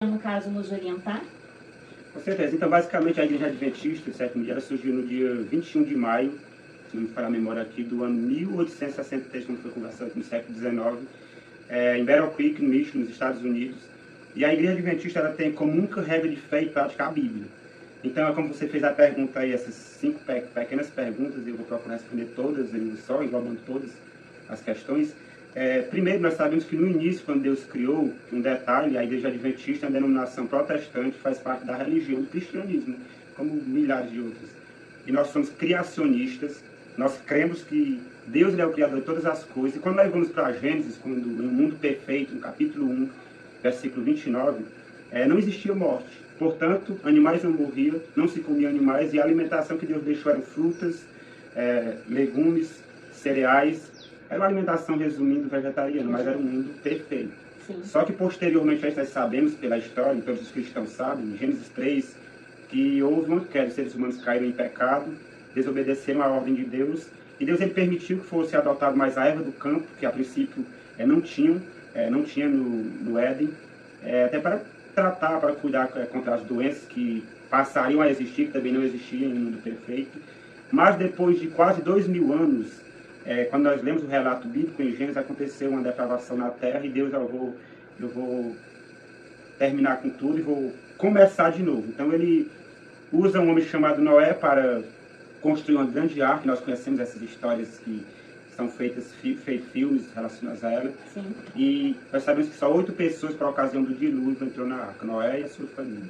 no caso, nos orientar? Com certeza. Então, basicamente, a Igreja Adventista, sétimo dia, ela surgiu no dia 21 de maio, se não me falha a memória aqui, do ano 1863, quando foi conversado no século XIX, em Battle Creek, no Michigan, nos Estados Unidos. E a Igreja Adventista ela tem como única regra de fé e prática a Bíblia. Então, é como você fez a pergunta aí, essas 5 pequenas perguntas, e eu vou procurar responder todas em um só, englobando todas as questões. Primeiro, nós sabemos que no início, quando Deus criou, um detalhe, a Igreja Adventista, a denominação protestante, faz parte da religião do cristianismo, como milhares de outras. E nós somos criacionistas, nós cremos que Deus é o Criador de todas as coisas. E quando nós vamos para Gênesis, quando no mundo perfeito, no capítulo 1, versículo 29, não existia morte. Portanto, animais não morriam, não se comiam animais, e a alimentação que Deus deixou eram frutas, legumes, cereais. Era uma alimentação, resumindo, vegetariana, mas era um mundo perfeito. Sim. Só que posteriormente nós sabemos pela história, e todos os cristãos sabem, em Gênesis 3, que houve uma queda, os seres humanos caíram em pecado, desobedeceram a ordem de Deus, e Deus ele permitiu que fosse adotado mais a erva do campo, que a princípio não tinha no Éden, até para tratar, para cuidar contra as doenças que passariam a existir, que também não existiam em um mundo perfeito. Mas depois de quase 2000 anos, quando nós lemos o relato bíblico em Gênesis, aconteceu uma depravação na terra e Deus, eu vou terminar com tudo e vou começar de novo. Então ele usa um homem chamado Noé para construir uma grande arca. Nós conhecemos essas histórias que são feitos filmes relacionados a ela. Sim. E nós sabemos que só 8 pessoas, por ocasião do dilúvio, entrou na arca, Noé e a sua família.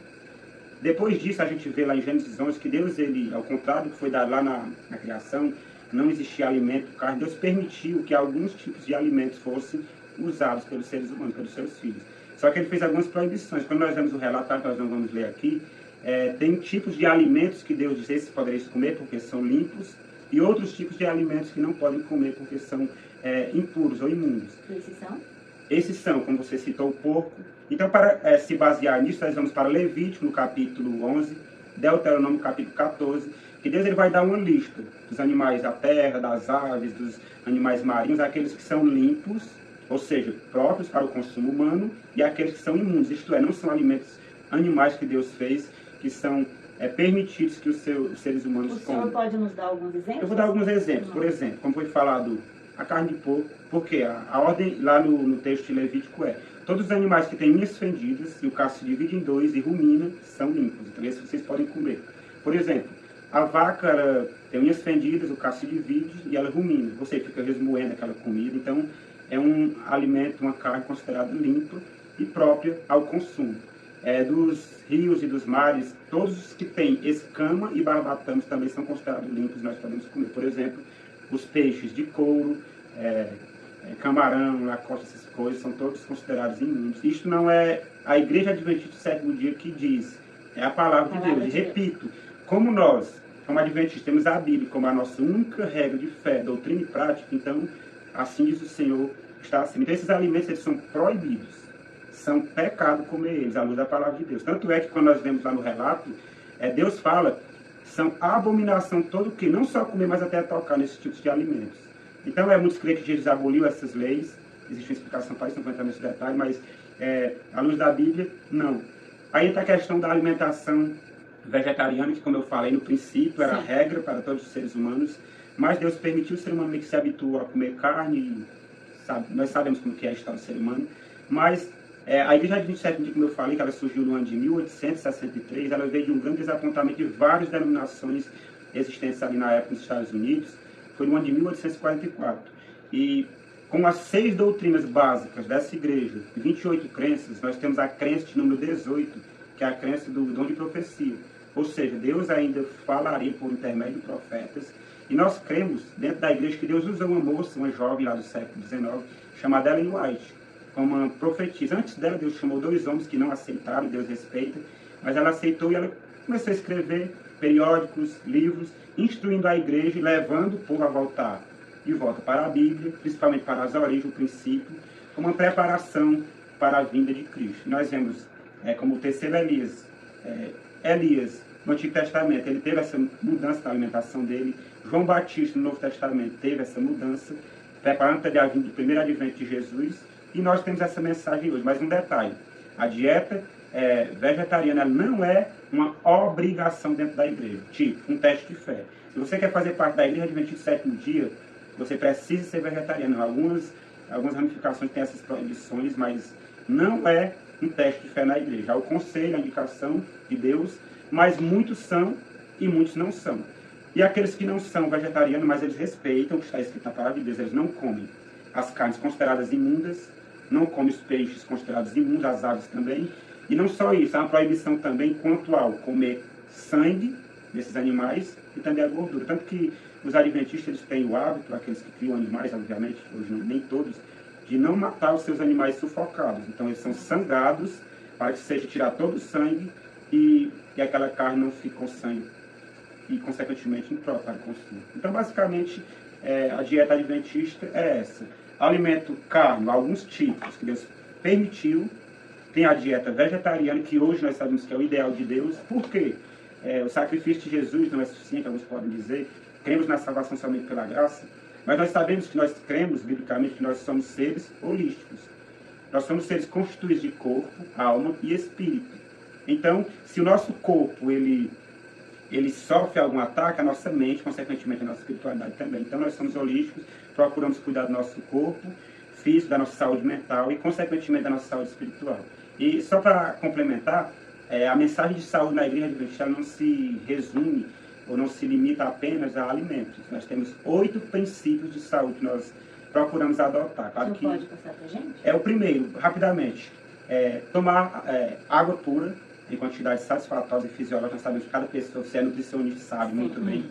Depois disso, a gente vê lá em Gênesis 11 que Deus, ele, ao contrário do que foi dado lá na criação, não existia alimento, carne. Deus permitiu que alguns tipos de alimentos fossem usados pelos seres humanos, pelos seus filhos. Só que ele fez algumas proibições. Quando nós vemos o relatório, que nós não vamos ler aqui, tem tipos de alimentos que Deus diz que podereis comer porque são limpos, e outros tipos de alimentos que não podem comer porque são impuros ou imundos. Esses são, como você citou, o porco. Então, para se basear nisso, nós vamos para Levítico, no capítulo 11, Deuteronômio, no capítulo 14, que Deus ele vai dar uma lista dos animais da terra, das aves, dos animais marinhos, aqueles que são limpos, ou seja, próprios para o consumo humano, e aqueles que são imundos, isto é, não são alimentos animais que Deus fez, que são permitidos que os seres humanos comam. O senhor pode nos dar alguns exemplos? Eu vou dar alguns exemplos. Por exemplo, como foi falado, a carne de porco, porque a ordem lá no texto de Levítico todos os animais que têm unhas fendidas, e o cacho se divide em 2 e rumina, são limpos. Então, esses vocês podem comer. Por exemplo, a vaca tem unhas fendidas, o cacho se divide e ela rumina. Você fica resmoendo aquela comida. Então, é um alimento, uma carne considerada limpa e própria ao consumo. Dos rios e dos mares, todos os que têm escama e barbatanos também são considerados limpos, nós podemos comer. Por exemplo, os peixes de couro, camarão, lacosta, essas coisas, são todos considerados imundos. Isto não é a Igreja Adventista do sétimo dia que diz, é a palavra de Deus. E repito, como nós, como adventistas, temos a Bíblia como a nossa única regra de fé, doutrina e prática, então, assim diz o Senhor, está assim. Então, esses alimentos eles são proibidos. São pecado comer eles, à luz da palavra de Deus. Tanto é que quando nós vemos lá no relato, Deus fala, são abominação todo o que, não só comer, mas até tocar nesses tipos de alimentos. Então, muitos creem que Jesus aboliu essas leis, existe uma explicação para isso, não vou entrar nesse detalhe, mas à luz da Bíblia, não. Aí está a questão da alimentação vegetariana, que como eu falei no princípio, era a regra para todos os seres humanos, mas Deus permitiu o ser humano que se habituou a comer carne, nós sabemos como que é a história do ser humano, mas a Igreja Adventista, como eu falei, que ela surgiu no ano de 1863, ela veio de um grande desapontamento de várias denominações existentes ali na época nos Estados Unidos, foi no ano de 1844. E com as 6 doutrinas básicas dessa igreja, 28 crenças, nós temos a crença de número 18, que é a crença do dom de profecia. Ou seja, Deus ainda falaria por intermédio de profetas. E nós cremos, dentro da igreja, que Deus usou uma moça, uma jovem lá do século XIX, chamada Ellen White, como uma profetisa. Antes dela, Deus chamou 2 homens que não aceitaram, Deus respeita, mas ela aceitou e ela começou a escrever periódicos, livros, instruindo a igreja e levando o povo a voltar de volta para a Bíblia, principalmente para as origens, o princípio, como uma preparação para a vinda de Cristo. Nós vemos como o terceiro Elias, no Antigo Testamento, ele teve essa mudança da alimentação dele. João Batista, no Novo Testamento, teve essa mudança, preparando para a vinda do primeiro advento de Jesus. E nós temos essa mensagem hoje. Mas um detalhe, a dieta vegetariana não é uma obrigação dentro da igreja, tipo um teste de fé. Se você quer fazer parte da igreja adventista do sétimo dia, você precisa ser vegetariano. Algumas ramificações têm essas proibições, mas não é um teste de fé na igreja. É o conselho, a indicação de Deus, mas muitos são e muitos não são. E aqueles que não são vegetarianos, mas eles respeitam o que está escrito na palavra de Deus, eles não comem as carnes consideradas imundas, não comem os peixes considerados imundos, as aves também. E não só isso, há uma proibição também quanto ao comer sangue desses animais e também a gordura. Tanto que os adventistas eles têm o hábito, aqueles que criam animais, obviamente, hoje não, nem todos, de não matar os seus animais sufocados. Então eles são sangrados para que seja tirar todo o sangue e aquela carne não fique com sangue e, consequentemente, imprópria para o consumo. Então, basicamente, a dieta adventista é essa. Alimento carne, alguns tipos que Deus permitiu. Tem a dieta vegetariana, que hoje nós sabemos que é o ideal de Deus. Por quê? O sacrifício de Jesus não é suficiente, alguns podem dizer. Cremos na salvação somente pela graça. Mas nós sabemos que nós cremos, biblicamente, que nós somos seres holísticos. Nós somos seres constituídos de corpo, alma e espírito. Então, se o nosso corpo, ele sofre algum ataque, a nossa mente, consequentemente, a nossa espiritualidade também. Então, nós somos holísticos, procuramos cuidar do nosso corpo físico, da nossa saúde mental e, consequentemente, da nossa saúde espiritual. E só para complementar, a mensagem de saúde na igreja adventista não se resume ou não se limita apenas a alimentos. Nós temos 8 princípios de saúde que nós procuramos adotar. Claro que pode passar para a gente? O primeiro, rapidamente, tomar água pura em quantidade satisfatória e fisiológica. Nós sabemos que cada pessoa, se é nutricionista, sabe muito bem.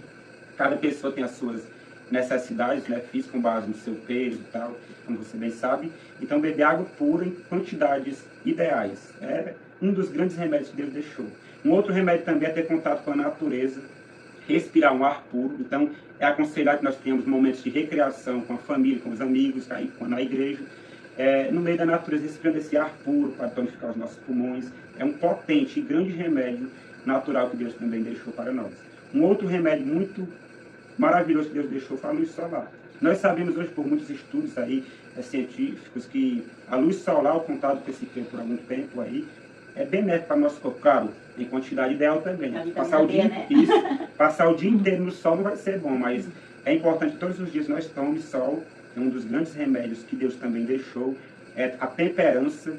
Cada pessoa tem as suas necessidades, né, físicas, com base no seu peso e tal, como você bem sabe. Então, beber água pura em quantidades ideais é um dos grandes remédios que Deus deixou. Um outro remédio também é ter contato com a natureza, respirar um ar puro. Então, é aconselhado que nós tenhamos momentos de recreação com a família, com os amigos, na igreja, no meio da natureza, respirando esse ar puro para tonificar os nossos pulmões. É um potente e grande remédio natural que Deus também deixou para nós. Um outro remédio muito maravilhoso que Deus deixou foi a luz solar. Nós sabemos hoje, por muitos estudos aí, científicos, que a luz solar, o contato que se tem por algum tempo aí, é benéfico para o nosso corpo, claro, em quantidade ideal também. Passar o dia inteiro no sol não vai ser bom, mas é importante que todos os dias nós tomemos sol. É um dos grandes remédios que Deus também deixou, é a temperança,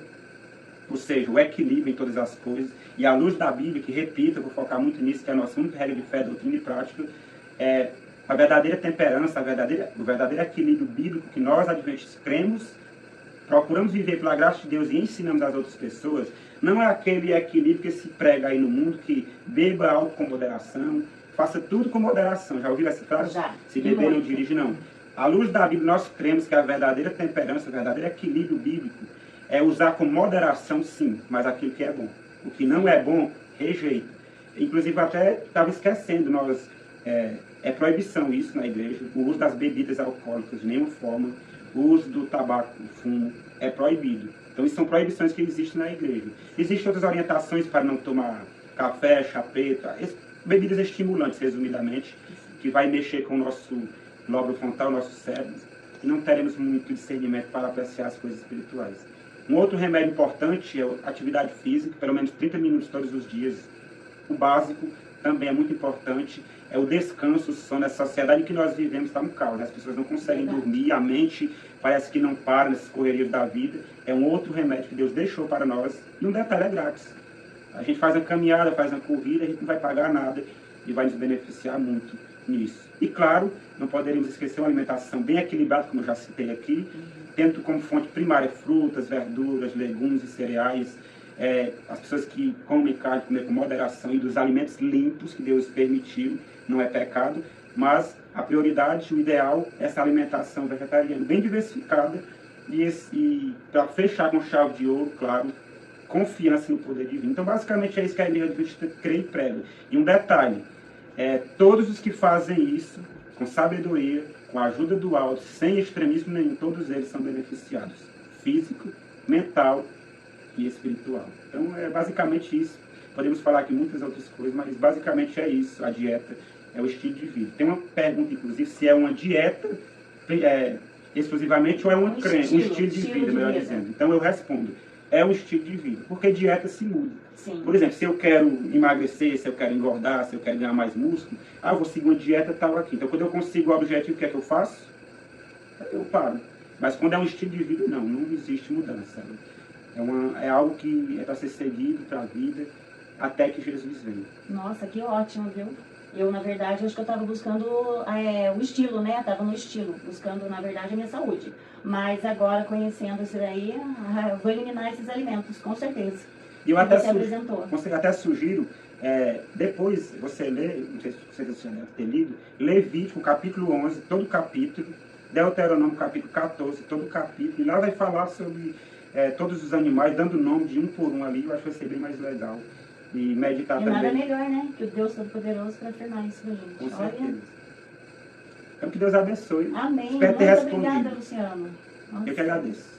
ou seja, o equilíbrio em todas as coisas. E a luz da Bíblia, que repito, eu vou focar muito nisso, que é a nossa única regra de fé, doutrina e prática, é a verdadeira temperança, o verdadeiro equilíbrio bíblico que nós, adventistas, cremos, procuramos viver pela graça de Deus e ensinamos às outras pessoas. Não é aquele equilíbrio que se prega aí no mundo, que beba algo com moderação, faça tudo com moderação. Já ouviram essa frase? Já. Se beber não dirige, não. À luz da Bíblia, nós cremos que a verdadeira temperança, o verdadeiro equilíbrio bíblico é usar com moderação, sim, mas aquilo que é bom. O que não é bom, rejeita. Inclusive, eu até estava esquecendo, é proibição isso na igreja, o uso das bebidas alcoólicas de nenhuma forma, o uso do tabaco, do fumo, é proibido. Então, isso são proibições que existem na igreja. Existem outras orientações para não tomar café, chá preto, bebidas estimulantes, resumidamente, que vai mexer com o nosso lóbulo frontal, nosso cérebro, e não teremos muito discernimento para apreciar as coisas espirituais. Um outro remédio importante é a atividade física, pelo menos 30 minutos todos os dias. O básico também é muito importante, é o descanso, o sono. Essa sociedade em que nós vivemos está um caos, né? As pessoas não conseguem dormir, a mente parece que não para nessas correrias da vida. É um outro remédio que Deus deixou para nós, e um detalhe, é grátis. A gente faz uma caminhada, faz uma corrida, a gente não vai pagar nada e vai nos beneficiar muito nisso. E claro, não poderíamos esquecer uma alimentação bem equilibrada, como eu já citei aqui, tendo como fonte primária frutas, verduras, legumes e cereais. As pessoas que comem carne, comer com moderação, e dos alimentos limpos que Deus permitiu, não é pecado, mas a prioridade, o ideal, é essa alimentação vegetariana, bem diversificada, e para fechar com chave de ouro, claro, confiança no poder divino. Então, basicamente, é isso que a igreja adventista crê e prega. E um detalhe, todos os que fazem isso, com sabedoria, com a ajuda do alto, sem extremismo nenhum, todos eles são beneficiados. Físico, mental e espiritual. Então, é basicamente isso. Podemos falar aqui muitas outras coisas, mas basicamente é isso. A dieta é o estilo de vida. Tem uma pergunta, inclusive, se é uma dieta exclusivamente ou é um estilo de vida, melhor dizendo. Então, eu respondo. é um estilo de vida, porque dieta se muda. Sim. Por exemplo, se eu quero emagrecer, se eu quero engordar, se eu quero ganhar mais músculo, eu vou seguir uma dieta tal aqui. Então, quando eu consigo o objetivo, o que é que eu faço? Eu paro. Mas quando é um estilo de vida, não existe mudança. É algo que é para ser seguido para a vida até que Jesus venha. Nossa, que ótimo, viu? Eu, na verdade, acho que eu estava buscando o estilo, né? Estava no estilo, buscando, na verdade, a minha saúde. Mas agora, conhecendo isso daí, eu vou eliminar esses alimentos, com certeza. E eu você até sugiro, depois você lê, não sei se você já deve ter lido, Levítico, capítulo 11, todo capítulo, Deuteronômio, capítulo 14, todo capítulo, e lá vai falar sobre todos os animais, dando nome de um por um ali, eu acho que vai ser bem mais legal. E meditar e também. nada melhor, né? Que o Deus Todo-Poderoso para afirmar isso pra gente. Com certeza. Olha. Então que Deus abençoe. Amém. Espero ter Muito respondido. obrigada, Luciano. Nossa. Eu que agradeço.